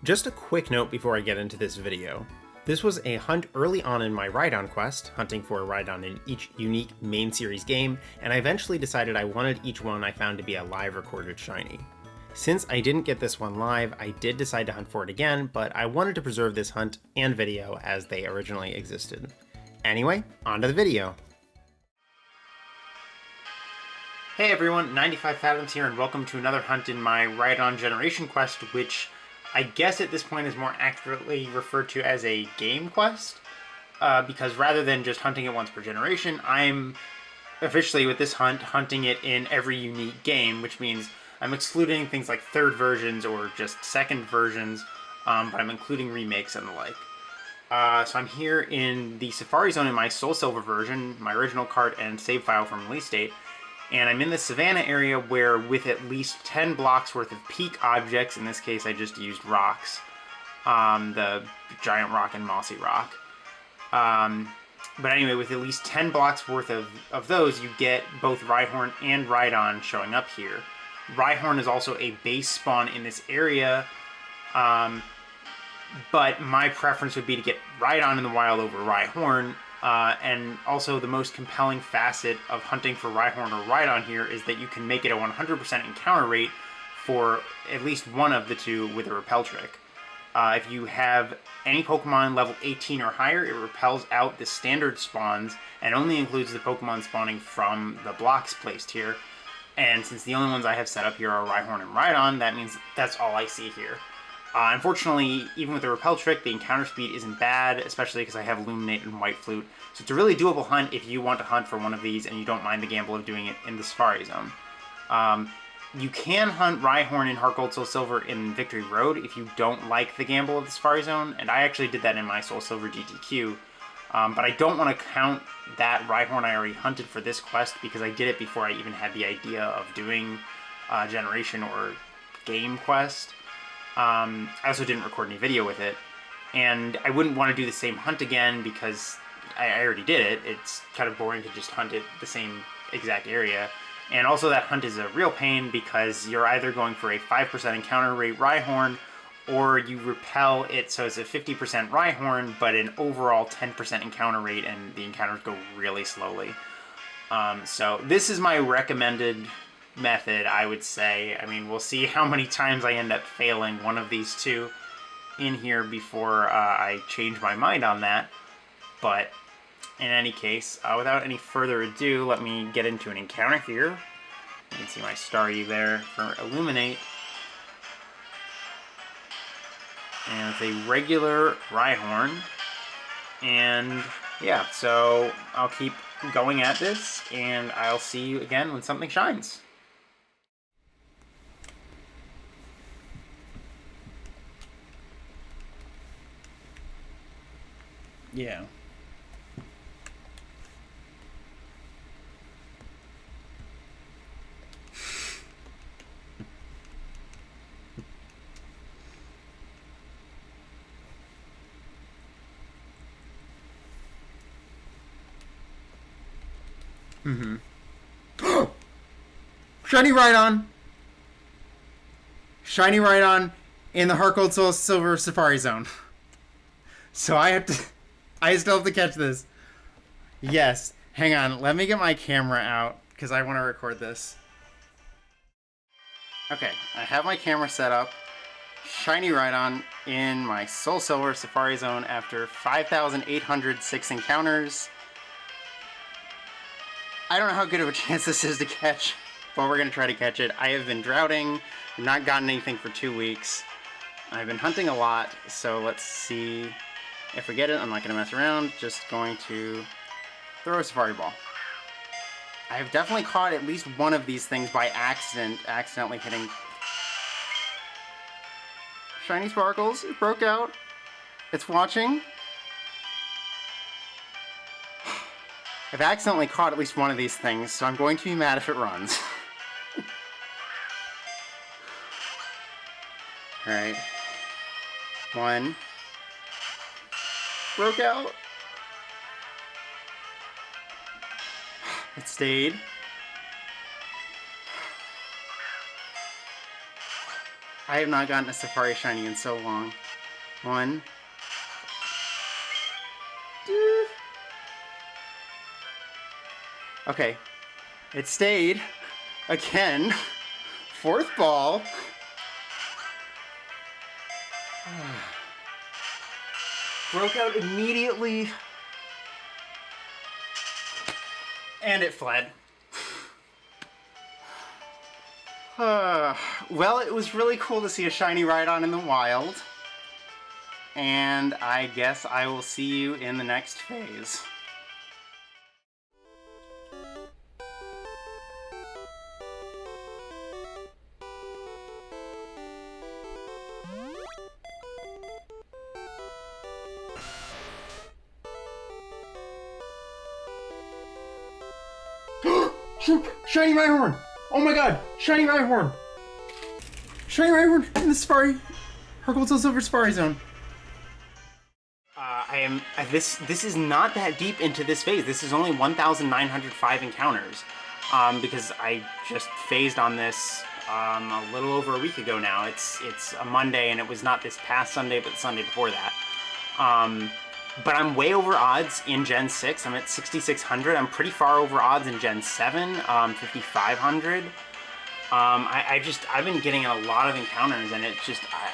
Just a quick note before I get into this video. This was a hunt early on in my Rhydon quest, hunting for a Rhydon in each unique main series game, and I eventually decided I wanted each one I found to be a live recorded shiny. Since I didn't get this one live, I did decide to hunt for it again, but I wanted to preserve this hunt and video as they originally existed. Anyway, on to the video. Hey everyone, 95 Fathoms here, and welcome to another hunt in my Rhydon Generation Quest, which I guess at this point is more accurately referred to as a game quest, because rather than just hunting it once per generation, I'm officially with this hunt hunting it in every unique game, which means I'm excluding things like third versions or just second versions, but I'm including remakes and the like. So I'm here in the Safari Zone in my SoulSilver version, my original cart and save file from release date. And I'm in the Savannah area where, with at least 10 blocks worth of peak objects, in this case I just used rocks, the giant rock and mossy rock. But anyway, with at least 10 blocks worth of those, you get both Rhyhorn and Rhydon showing up here. Rhyhorn is also a base spawn in this area, but my preference would be to get Rhydon in the wild over Rhyhorn. And also the most compelling facet of hunting for Rhyhorn or Rhydon here is that you can make it a 100% encounter rate for at least one of the two with a repel trick. If you have any Pokemon level 18 or higher, it repels out the standard spawns and only includes the Pokemon spawning from the blocks placed here. And since the only ones I have set up here are Rhyhorn and Rhydon, that means that's all I see here. Unfortunately, even with the repel trick, the encounter speed isn't bad, especially because I have Illuminate and White Flute. So it's a really doable hunt if you want to hunt for one of these and you don't mind the gamble of doing it in the Safari Zone. You can hunt Rhyhorn in Heart Gold, SoulSilver in Victory Road if you don't like the gamble of the Safari Zone, and I actually did that in my SoulSilver GTQ. But I don't want to count that Rhyhorn I already hunted for this quest because I did it before I even had the idea of doing Generation or Game Quest. I also didn't record any video with it, and I wouldn't want to do the same hunt again because I already did it. It's kind of boring to just hunt it the same exact area, and also that hunt is a real pain because you're either going for a 5% encounter rate Rhyhorn, or you repel it so it's a 50% Rhyhorn, but an overall 10% encounter rate, and the encounters go really slowly. So this is my recommended method, I would say. I mean, we'll see how many times I end up failing one of these two in here before I change my mind on that. But in any case, without any further ado, let me get into an encounter here. You can see my Staryu there for Illuminate. And it's a regular Rhyhorn. And yeah, so I'll keep going at this, and I'll see you again when something shines. Yeah. Shiny Rhydon! Shiny Rhydon in the Heart Gold SoulSilver Safari Zone. So I still have to catch this. Yes. Hang on. Let me get my camera out because I want to record this. Okay. I have my camera set up. Shiny Rhydon in my SoulSilver Safari Zone after 5,806 encounters. I don't know how good of a chance this is to catch, but we're going to try to catch it. I have been droughting. I've not gotten anything for 2 weeks. I've been hunting a lot, so let's see if we get it. I'm not going to mess around, just going to throw a Safari Ball. I have definitely caught at least one of these things by accidentally hitting Shiny Sparkles. It broke out. It's watching. I've accidentally caught at least one of these things, so I'm going to be mad if it runs. Alright. One. Broke out. It stayed. I have not gotten a Safari Shiny in so long. One. Dude. Okay. It stayed. Again. Fourth ball. Broke out immediately. And it fled. Well, it was really cool to see a shiny Rhydon in the wild. And I guess I will see you in the next phase. Shiny Rhyhorn! Oh my god! Shiny Rhyhorn! Shiny Rhyhorn in the Safari! Hercule SoulSilver Safari Zone. This is not that deep into this phase. This is only 1,905 encounters. Because I just phased on this a little over a week ago now. It's a Monday, and it was not this past Sunday, but the Sunday before that. But I'm way over odds in Gen 6. I'm at 6,600. I'm pretty far over odds in Gen 7, 5,500. I've been getting a lot of encounters, and it's just, I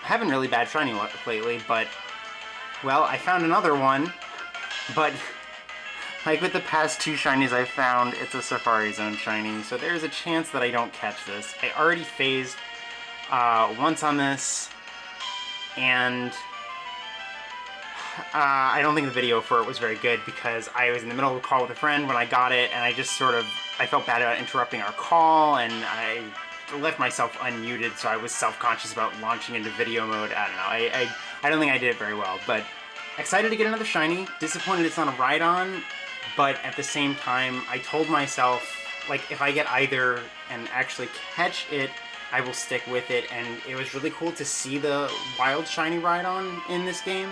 haven't really bad shiny luck lately, but, well, I found another one, but, like with the past two shinies I found, it's a Safari Zone shiny, so there's a chance that I don't catch this. I already phased once on this, and I don't think the video for it was very good because I was in the middle of a call with a friend when I got it, and I just I felt bad about interrupting our call, and I left myself unmuted, so I was self-conscious about launching into video mode. I don't know. I don't think I did it very well, but excited to get another shiny. Disappointed it's not a Rhydon, but at the same time, I told myself, like, if I get either and actually catch it, I will stick with it, and it was really cool to see the wild shiny Rhydon in this game.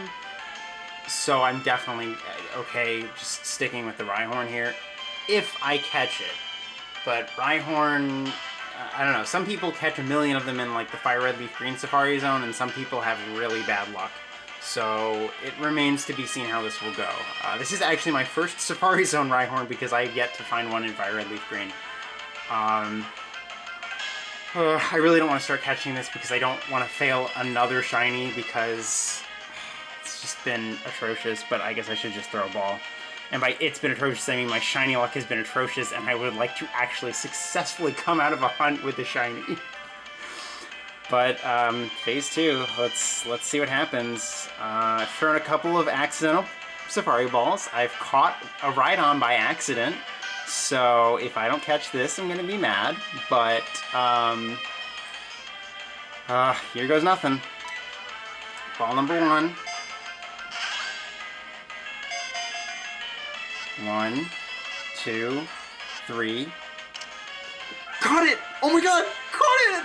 So I'm definitely okay just sticking with the Rhyhorn here, if I catch it. But Rhyhorn, I don't know, some people catch a million of them in like the Fire Red Leaf Green Safari Zone, and some people have really bad luck. So it remains to be seen how this will go. This is actually my first Safari Zone Rhyhorn because I have yet to find one in Fire Red Leaf Green. I really don't want to start catching this because I don't want to fail another shiny because it's just been atrocious, but I guess I should just throw a ball. And by it's been atrocious, I mean my shiny luck has been atrocious, and I would like to actually successfully come out of a hunt with the shiny. But phase 2, let's see what happens. I've thrown a couple of accidental Safari balls. I've caught a Rhydon by accident, so if I don't catch this, I'm gonna be mad. But here goes nothing. Ball number 1. 1, 2, 3. Caught it! Oh my god! Caught it!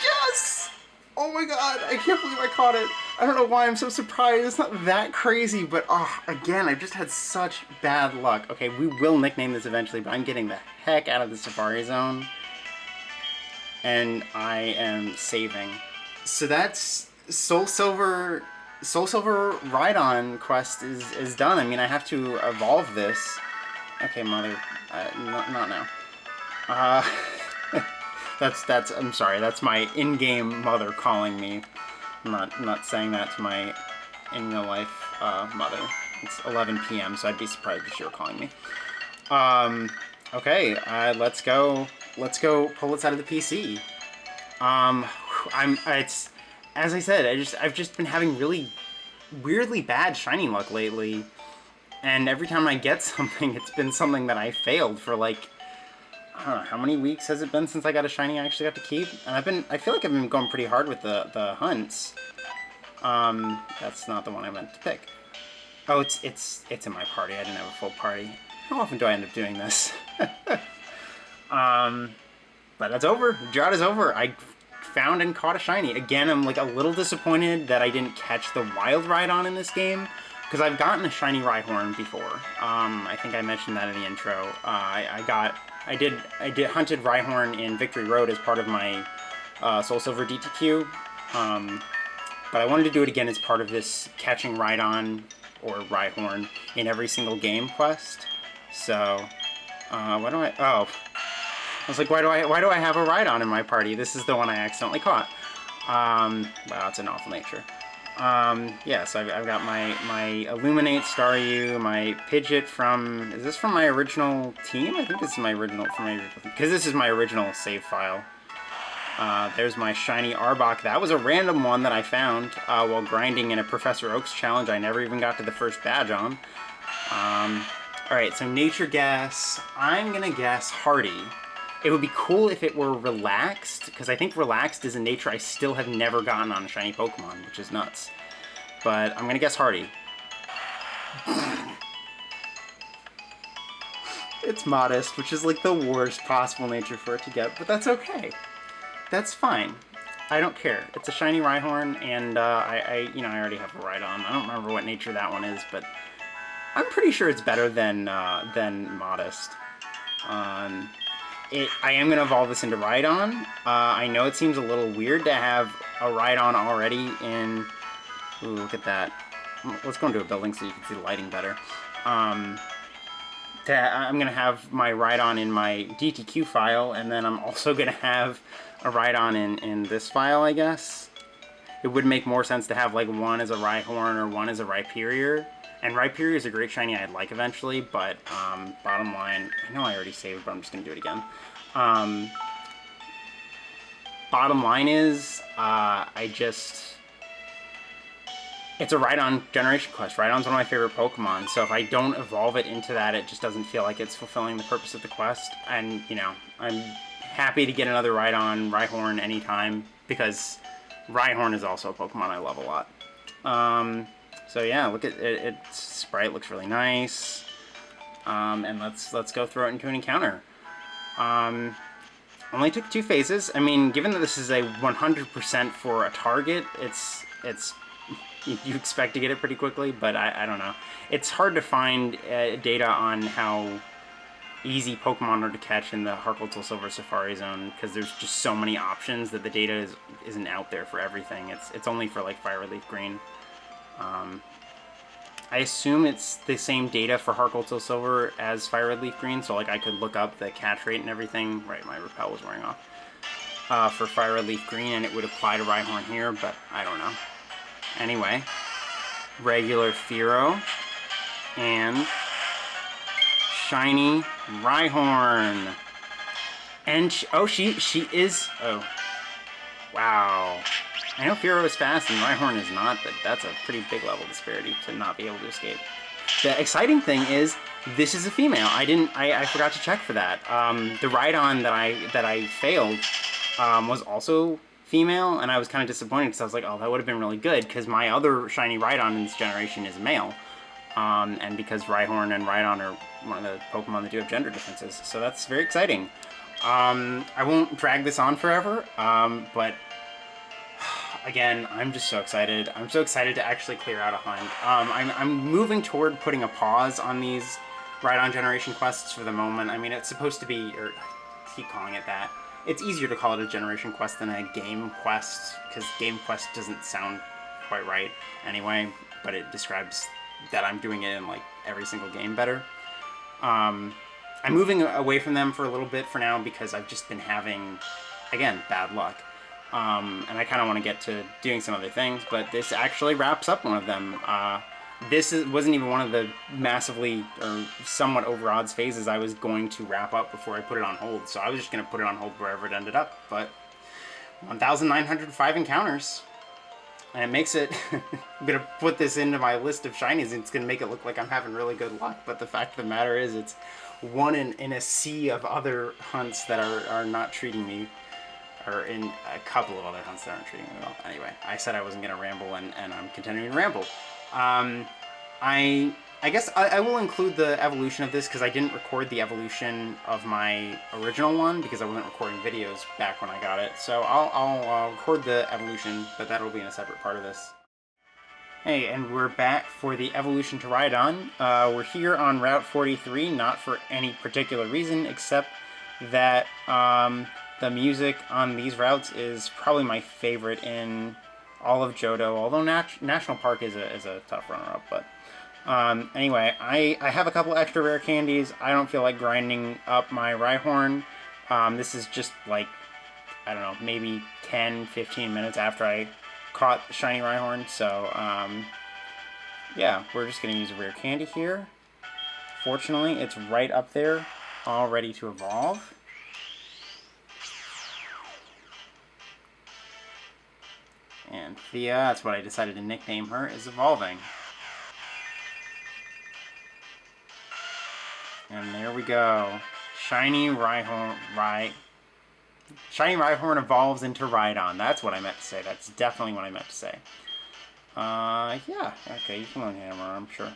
Yes! Oh my god, I can't believe I caught it. I don't know why I'm so surprised. It's not that crazy, but again, I've just had such bad luck. Okay, we will nickname this eventually, but I'm getting the heck out of the Safari Zone. And I am saving. So that's SoulSilver Rhydon quest is done. I mean, I have to evolve this. Okay, mother. Not now. I'm sorry, that's my in-game mother calling me. I'm not saying that to my in real life mother. It's 11 p.m., so I'd be surprised if she were calling me. Okay, let's go pull this out of the PC. As I said, I've just been having really weirdly bad shiny luck lately, and every time I get something, it's been something that I failed for like, I don't know, how many weeks has it been since I got a shiny I actually got to keep? And I feel like I've been going pretty hard with the hunts. That's not the one I meant to pick. Oh, it's in my party. I didn't have a full party. How often do I end up doing this? But that's over. The drought is over. I found and caught a shiny. Again, I'm like a little disappointed that I didn't catch the wild Rhydon in this game, because I've gotten a shiny Rhyhorn before. I think I mentioned that in the intro. I hunted Rhyhorn in Victory Road as part of my SoulSilver DTQ. But I wanted to do it again as part of this catching Rhydon or Rhyhorn in every single game quest. So, why do I... Oh. I was like, why do I have a Rhydon in my party? This is the one I accidentally caught. Wow, it's an awful nature. Yeah, so I've got my Illuminate Staryu, my Pidgeot from... Is this from my original team? I think this is my original... Because this is my original save file. There's my shiny Arbok. That was a random one that I found while grinding in a Professor Oak's challenge I never even got to the first badge on. Alright, so nature guess. I'm gonna guess Hardy. It would be cool if it were Relaxed, because I think Relaxed is a nature I still have never gotten on a shiny Pokemon, which is nuts. But I'm gonna guess Hardy. It's Modest, which is like the worst possible nature for it to get, but that's okay. That's fine. I don't care. It's a shiny Rhyhorn, and I already have a Rhydon. I don't remember what nature that one is, but I'm pretty sure it's better than Modest. I am going to evolve this into Rhydon. I know it seems a little weird to have a Rhydon already in... Ooh, look at that. Let's go into a building so you can see the lighting better. I'm going to have my Rhydon in my DTQ file, and then I'm also going to have a Rhydon in this file, I guess. It would make more sense to have like one as a Rhyhorn or one as a Rhyperior. And Rhyperior is a great shiny I'd like eventually, but bottom line, I know I already saved, but I'm just going to do it again. Bottom line is, it's a Rhydon generation quest. Rhydon's one of my favorite Pokemon, so if I don't evolve it into that, it just doesn't feel like it's fulfilling the purpose of the quest. And, you know, I'm happy to get another Rhyhorn anytime, because Rhyhorn is also a Pokemon I love a lot. So yeah, look at it, its sprite looks really nice. And let's go throw it into an encounter. Only took 2 phases. I mean, given that this is a 100% for a target, it's you expect to get it pretty quickly, but I don't know. It's hard to find data on how easy Pokemon are to catch in the Harkle SoulSilver Safari Zone, because there's just so many options that the data isn't out there for everything. It's only for like Fire Leaf Green. I assume it's the same data for Harkle SoulSilver as Fire Red Leaf Green, so like I could look up the catch rate and everything. Right, my repel was wearing off. For Fire Red Leaf Green, and it would apply to Rhyhorn here, but I don't know. Anyway, regular Fearow and shiny Rhyhorn. And she is... Oh. Wow. I know Fearow is fast and Rhyhorn is not, but that's a pretty big level disparity to not be able to escape. The exciting thing is, this is a female. I forgot to check for that. The Rhydon that I failed was also female, and I was kind of disappointed because I was like, oh, that would have been really good, because my other shiny Rhydon in this generation is male. And because Rhyhorn and Rhydon are one of the Pokemon that do have gender differences. So that's very exciting. I won't drag this on forever, but again, I'm just so excited. I'm so excited to actually clear out a hunt. I'm moving toward putting a pause on these Rhydon generation quests for the moment. I mean, it's supposed to be, or I keep calling it that. It's easier to call it a generation quest than a game quest, because game quest doesn't sound quite right anyway, but it describes that I'm doing it in like every single game better. I'm moving away from them for a little bit for now because I've just been having, again, bad luck. And I kind of want to get to doing some other things, but this actually wraps up one of them. Wasn't even one of the massively or somewhat over odds phases I was going to wrap up before I put it on hold, so I was just going to put it on hold wherever it ended up. But 1,905 encounters, and it makes it I'm going to put this into my list of shinies, and it's going to make it look like I'm having really good luck, but the fact of the matter is it's one in a sea of other hunts that are not treating me, or in a couple of other hunts that aren't treating me well. Anyway, I said I wasn't going to ramble, and I'm continuing to ramble. I guess I will include the evolution of this, because I didn't record the evolution of my original one, because I wasn't recording videos back when I got it. So I'll record the evolution, but that'll be in a separate part of this. Hey, and we're back for the evolution to Rhydon. We're here on Route 43, not for any particular reason, except that The music on these routes is probably my favorite in all of Johto, although National Park is a tough runner-up. But anyway, I have a couple extra rare candies. I don't feel like grinding up my Rhyhorn. This is just like, I don't know, maybe 10, 15 minutes after I caught the shiny Rhyhorn. So yeah, we're just going to use a rare candy here. Fortunately, it's right up there, all ready to evolve. And Thea, that's what I decided to nickname her, is evolving. And there we go. Shiny Rhyhorn evolves into Rhydon. That's what I meant to say. That's definitely what I meant to say. Yeah. Okay, you can learn Hammer, I'm sure.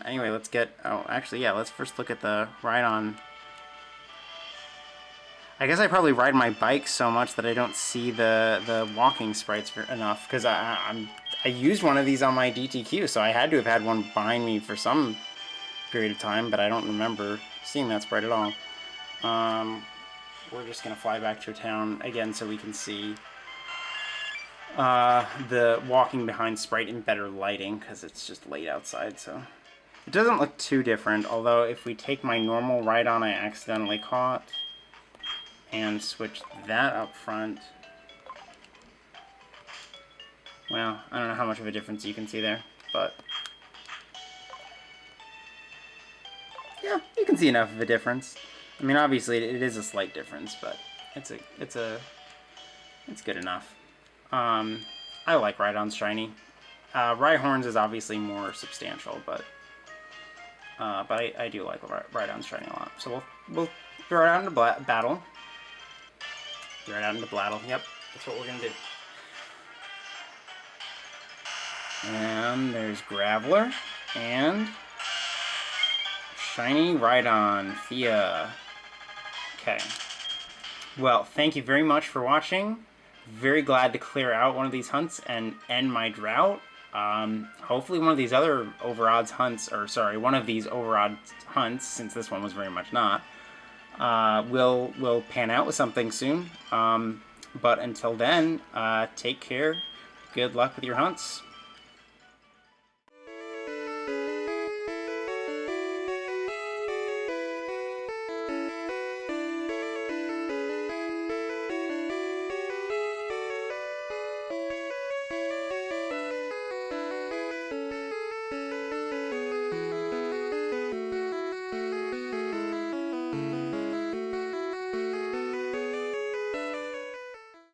Anyway, let's get... Oh, actually, yeah, let's first look at the Rhydon. I guess I probably ride my bike so much that I don't see the walking sprites enough, because I used one of these on my DTQ, so I had to have had one behind me for some period of time, but I don't remember seeing that sprite at all. We're just going to fly back to town again so we can see the walking behind sprite in better lighting, because it's just late outside, so... It doesn't look too different, although if we take my normal Rhydon I accidentally caught and switch that up front, well, I don't know how much of a difference you can see there, but yeah, you can see enough of a difference. I mean, obviously it is a slight difference, but it's good enough. I like Rhydon's shiny. Rhyhorn's is obviously more substantial, but I do like Rhydon's shiny a lot. So we'll throw it out into battle. Throw it out into battle. Yep, that's what we're gonna do. And there's Graveler and shiny Rhydon, Thea. Okay. Well, thank you very much for watching. Very glad to clear out one of these hunts and end my drought. Hopefully one of these other overodds hunts, or sorry, one of these overodd hunts, since this one was very much not, will pan out with something soon. But until then, take care. Good luck with your hunts.